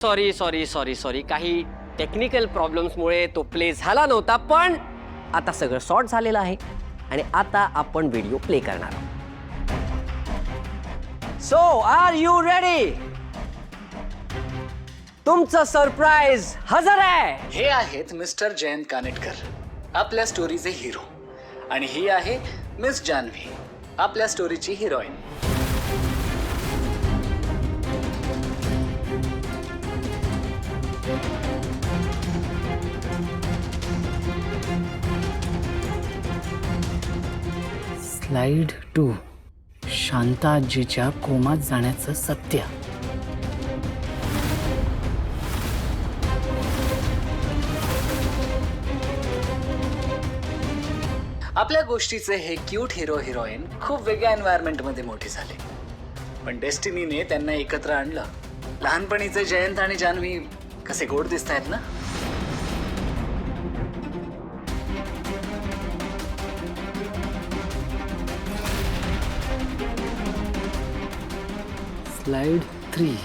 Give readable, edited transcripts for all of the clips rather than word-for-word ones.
Sorry sorry sorry sorry काही technical प्रॉब्लेम्समुळे तो play झाला नव्हता, पण आता सगळं सॉर्ट झालेलं आहे आणि आता आपण व्हिडिओ प्ले करणार आहोत. So are you ready? तुमचं सरप्राईज हजर आहे. हे आहेत मिस्टर जयंत कानेटकर, आपल्या स्टोरीचे हिरो, आणि ही आहे मिस जान्हवी, आपल्या स्टोरीची हिरोईन. स्लाइड 2. शांता आजीच्या कोमात जाण्याचं सत्य. आपल्या गोष्टीचे हे क्यूट हिरो हिरोईन खूप वेगळ्या एन्व्हायरमेंटमध्ये मोठे झाले, पण डेस्टिनीने त्यांना एकत्र आणलं. लहानपणीचे जयंत आणि जान्हवी कसे गोड दिसत आहेत ना. स्लाइड 3.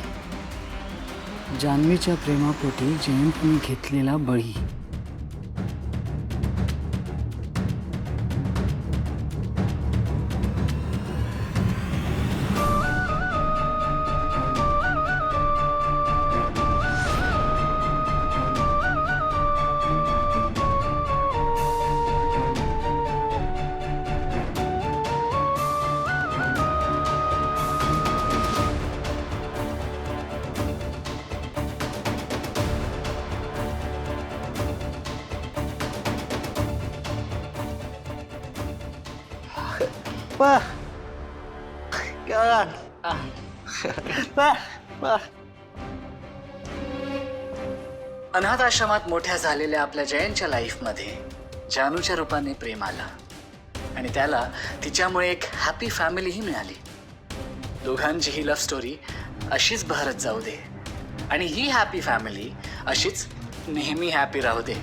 जान्हवीच्या प्रेमापोटी जयंतने घेतलेला बळी. अनाथ आश्रमात मोठ्या झालेल्या आपल्या जयंतच्या लाईफमध्ये जानूच्या रूपाने प्रेम आला आणि त्याला तिच्यामुळे एक हॅपी फॅमिलीही मिळाली. दोघांची ही लव्ह स्टोरी अशीच बहरत जाऊ दे आणि ही हॅपी फॅमिली अशीच नेहमी हॅपी राहू दे.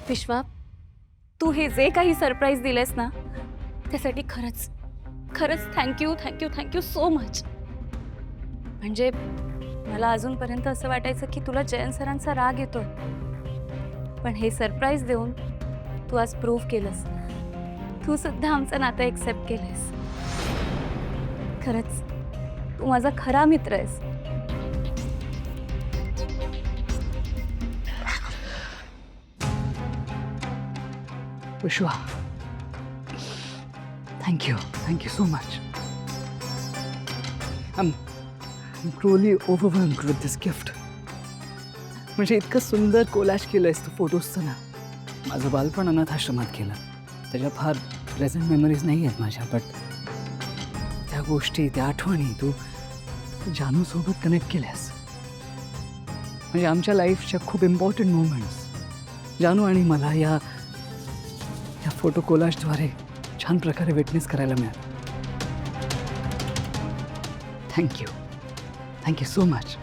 विश्वा, तू हे जे काही सरप्राईज दिलेस ना, त्यासाठी खरंच खरंच thank you thank you thank you so much. म्हणजे मला अजूनपर्यंत असं वाटायचं की तुला जयंत सरांचा राग येतोय, पण हे सरप्राईज देऊन तू आज प्रूव्ह केलंस. तू सुद्धा आमचं नातं एक्सेप्ट केलंस. खरंच तू माझा खरा मित्र आहेस. विश्वा, thank you so much. I'm truly overwhelmed with this gift. म्हणजे इतकं सुंदर कोलॅज केलंयस तू फोटोजचं ना. माझं बालपण अनाथ आश्रमात गेलं, त्याच्या फार प्रेझेंट मेमरीज नाही आहेत माझ्या, बट त्या गोष्टी, त्या आठवणी तू जानूसोबत कनेक्ट केल्यास. म्हणजे आमच्या लाईफच्या खूप इम्पॉर्टंट मोमेंट्स जानू आणि मला या फोटो कोलाजद्वारे छान प्रकारे विटनेस करायला मिळालं. Thank you so much.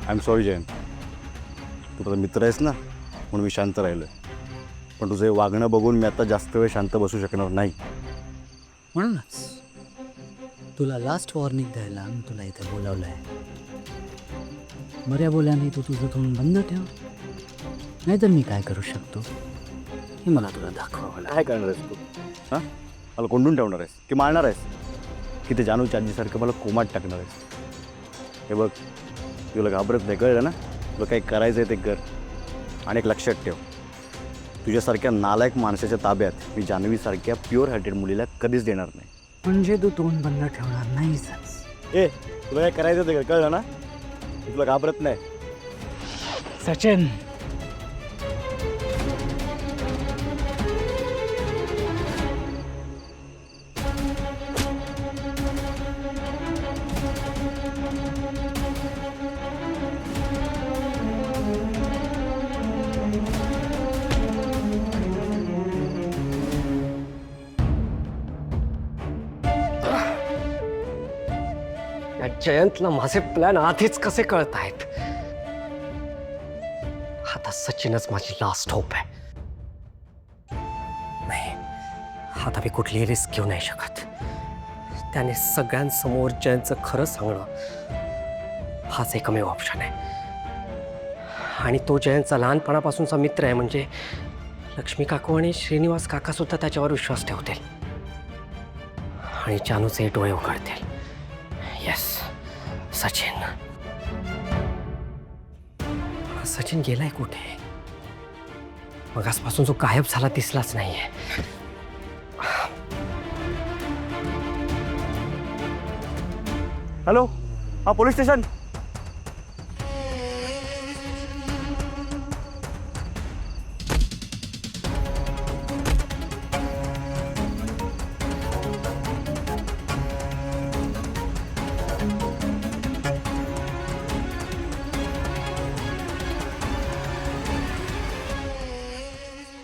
I am sorry Jayant, तू माझा मित्र आहेस ना म्हणून मी शांत राहिलो आहे, पण तुझं हे वागणं बघून मी आता जास्त वेळ शांत बसू शकणार नाही. म्हणूनच तुला लास्ट वॉर्निंग द्यायला मी तुला इथे बोलावलं आहे. बऱ्या बोल्याने तू तुझं तोंड बंद ठेव, नाहीतर मी काय करू शकतो हे मला तुला दाखवावं लागेल. काय करणार आहेस तू? हां, मला कोंडून ठेवणार आहेस की मारणार आहेस की ते जानूच्या आजीसारखं मला कोमात टाकणार आहेस? हे बघ, तुला घाबरत नाही, कळलं ना? तुला काही करायचं आहे ते कर. आणि एक लक्षात ठेव, तुझ्यासारख्या नालायक माणसाच्या ताब्यात मी जान्हवीसारख्या प्युअर हार्टेड मुलीला कधीच देणार नाही. म्हणजे तू तोंड बंद ठेवणार नाहीस. ए तुला काय करायचं होतं का? कळलं ना? मी तुला घाबरत नाही. सचिन, या जयंतला माझे प्लॅन आधीच कसे कळत आहेत. आता सचिनच माझी लास्ट होप आहे. नाही, आता मी कुठलीही रिस्क घेऊ नाही शकत. त्याने सगळ्यांसमोर जयंतचं खरं सांगणं हाच एकमेव ऑप्शन आहे. आणि तो जयंतचा लहानपणापासूनचा मित्र आहे, म्हणजे लक्ष्मी काकू आणि श्रीनिवास काका सुद्धा त्याच्यावर विश्वास ठेवतील आणि जानूचे डोळे उघडतील. येस, सचिन. सचिन गेलाय कुठे? मग आजपासून जो गायब झाला दिसलाच नाहीये. हॅलो, हा पोलीस स्टेशन.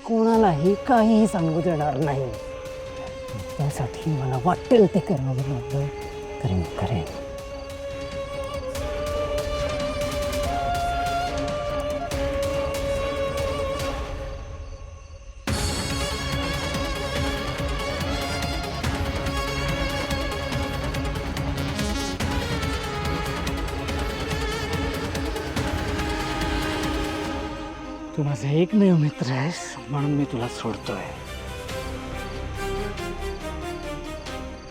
कोणालाही काहीही सांगू देणार नाही. त्यासाठी मला वाटेल ते करावं लागलं करेन करेन. तू माझा एकमेव मित्र आहेस म्हणून मी तुला सोडतोय.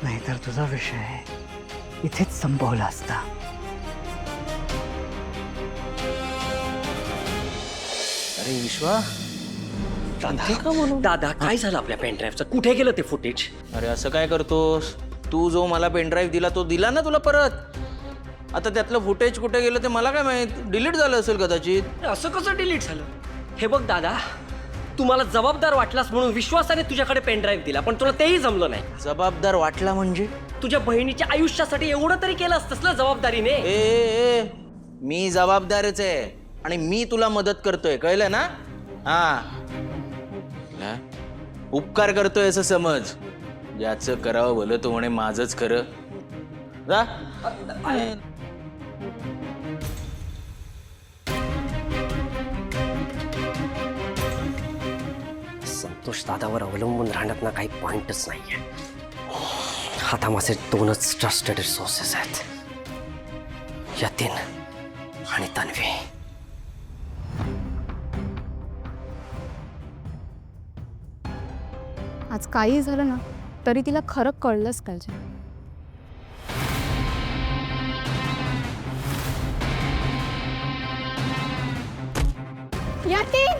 नाहीतर तुझा विषय इथेच संपवला असता. अरे विश्वा, दादा, काय झालं आपल्या पेनड्राईव्हचं? कुठे गेलं ते फुटेज? अरे असं काय करतोस तू? जो मला पेनड्राईव्ह दिला तो दिला ना तुला परत. आता त्यातलं फुटेज कुठे गेलं ते मला काय माहित. डिलीट झालं असेल कदाचित. असं कसं डिलीट झालं? हे बघ दादा, तुम्हाला जबाबदार वाटलास म्हणून विश्वासाने तुझ्याकडे पेनड्राईव्ह दिला, पण तुला तेही जमलं नाही. जबाबदार वाटला म्हणजे? तुझ्या बहिणीच्या आयुष्यासाठी एवढं तरी केलं असतंस ना जबाबदारीने. ए, मी जबाबदारच आहे आणि मी तुला मदत करतोय, कळलं ना? हा, उपकार करतोय असं समज. ज्याचं करावं भलं तो म्हणे माझंच खरं. जा. संतोष दादावर अवलंबून राहण्यात ना काही पॉइंटच नाहीये. आता माझे दोनच ट्रस्टेड रिसोर्सेस आहेत, यतीन आणि तन्वी. आज काही झालं ना तरी तिला खरं कळलंच पाहिजे. यतीन!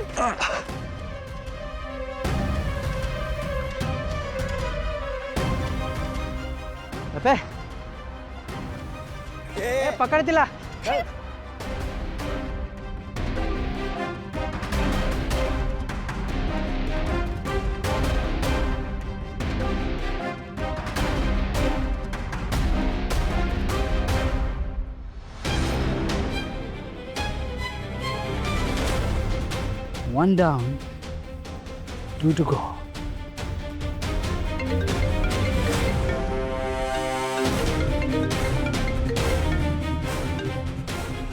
पकड तिला. One down, 2 to go.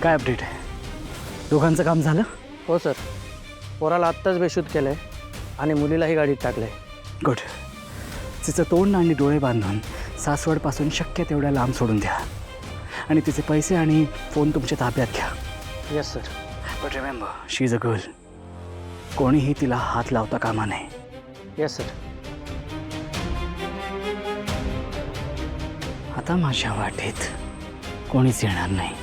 काय अपडेट आहे? दोघांचं काम झालं? हो सर, पोराला आत्ताच बेशुद्ध केलंय आणि मुलीलाही गाडीत टाकलंय. गुड. तिचं तोंड आणि डोळे बांधून सासवडपासून शक्य तेवढ्या लांब सोडून द्या आणि तिचे पैसे आणि फोन तुमच्या ताब्यात घ्या. Yes sir. But remember, she is a girl. कोणीही तिला हात लावता कामा नये. Yes sir. आता माझ्या वाटेत कोणीच येणार नाही.